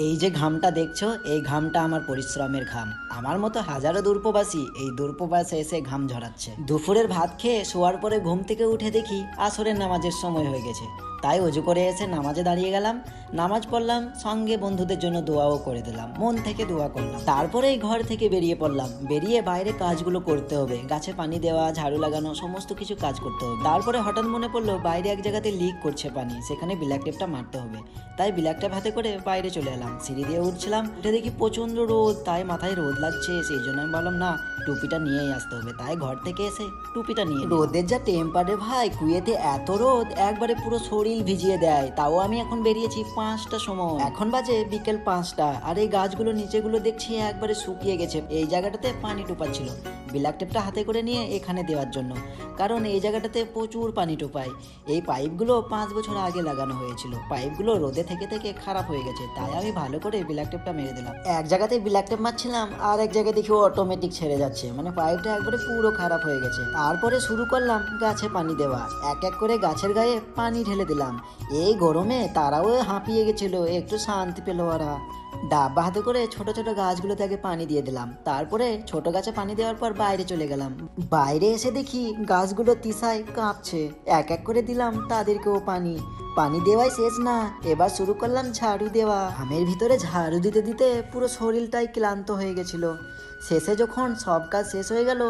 এই যে ঘামটা দেখছো, এই ঘামটা আমার পরিশ্রমের ঘাম। আমার মতো হাজারো দূরপ্রবাসী এই দূরপ্রবাসে এসে ঘাম ঝরাচ্ছে। দুপুরের ভাত খেয়ে শোয়ার পরে ঘুম থেকে উঠে দেখি আসরের নামাজের সময় হয়ে গেছে। তাই অজু করে এসে নামাজে দাঁড়িয়ে গেলাম, নামাজ পড়লাম, সঙ্গে বন্ধুদের জন্য দোয়াও করে দিলাম, মন থেকে দোয়া করলাম। তারপরে এই ঘর থেকে বেরিয়ে পড়লাম, বেরিয়ে বাইরে কাজগুলো করতে হবে, গাছে পানি দেওয়া, ঝাড়ু লাগানো, সমস্ত কিছু কাজ করতে হবে। তারপরে হঠাৎ মনে পড়লো বাইরে এক জায়গাতে লিক করছে পানি, সেখানে ব্ল্যাক টেপটা মারতে হবে। তাই ব্ল্যাক টেপ হাতে করে বাইরে চলে এলাম, সিঁড়ি দিয়ে উঠছিলাম, উঠে দেখি প্রচন্ড রোদ, তাই মাথায় রোদ লাগছে, সেই জন্য আমি বললাম না, টুপিটা নিয়েই আসতে হবে। তাই ঘর থেকে এসে টুপিটা নিয়ে, রোদের যা টেম্পারে ভাই, কুয়েতে এত রোদ একবারে পুরো শরীর ভিজিয়ে দেয়। তাও আমি এখন বেরিয়েছি 5টার সময়, এখন বাজে বিকেল 5টা, আর এই গাছগুলো নিচেগুলো দেখছি একবারে শুকিয়ে গেছে। এই জায়গাটাতে পানি টোপাচ্ছিল, ব্ল্যাক টেপটা হাতে করে নিয়ে এখানে দেওয়ার জন্য, কারণ এই জায়গাটাতে প্রচুর পানি টোপায়। এই পাইপগুলো 5 বছর আগে লাগানো হয়েছিল, পাইপগুলো রোদে থেকে থেকে খারাপ হয়ে গেছে, তাই আমি ভালো করে ব্ল্যাক টেপটা মেরে দিলাম। এক জায়গাতে ব্ল্যাক টেপ মারছিলাম, আর এক জায়গায় দেখি অটোমেটিক ছেড়ে যাচ্ছে, মানে পাইপটা একবারে পুরো খারাপ হয়ে গেছে। তারপরে শুরু করলাম গাছে পানি দেওয়া, এক এক করে গাছের গায়ে পানি ঢেলে দিলাম। এই গরমে তারাও হাঁপিয়ে গেছিল, একটু শান্তি পেল ওরা। ডাব্বা হাতে করে ছোট ছোট গাছগুলোতে আগে পানি দিয়ে দিলাম, তারপরে ছোট গাছে পানি দেওয়ার পর বাইরে চলে গেলাম। বাইরে এসে দেখি গাছগুলো তিসায় কাঁপছে, এক এক করে দিলাম তাদেরকেও পানি। পানি দেওয়াই শেষ না, এবার শুরু করলাম ঝাড়ু দেওয়া। ঘামের ভিতরে ঝাড়ু দিতে দিতে পুরো শরীরটাই ক্লান্ত হয়ে গেছিল। শেষে যখন সব কাজ শেষ হয়ে গেল,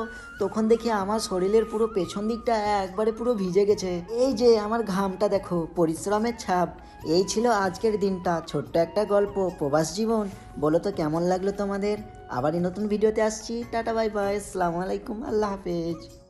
তখন দেখি আমার শরীরের পুরো পেছন দিকটা একবারে পুরো ভিজে গেছে। এই যে আমার ঘামটা দেখো, পরিশ্রমের ছাপ। এই ছিল আজকের দিনটা, ছোট্ট একটা গল্প, প্রবাস জীবন। বলো তো কেমন লাগলো তোমাদের? আবারই নতুন ভিডিওতে আসছি। টাটা, বাই বাই, আসসালামু আলাইকুম, আল্লাহ হাফেজ।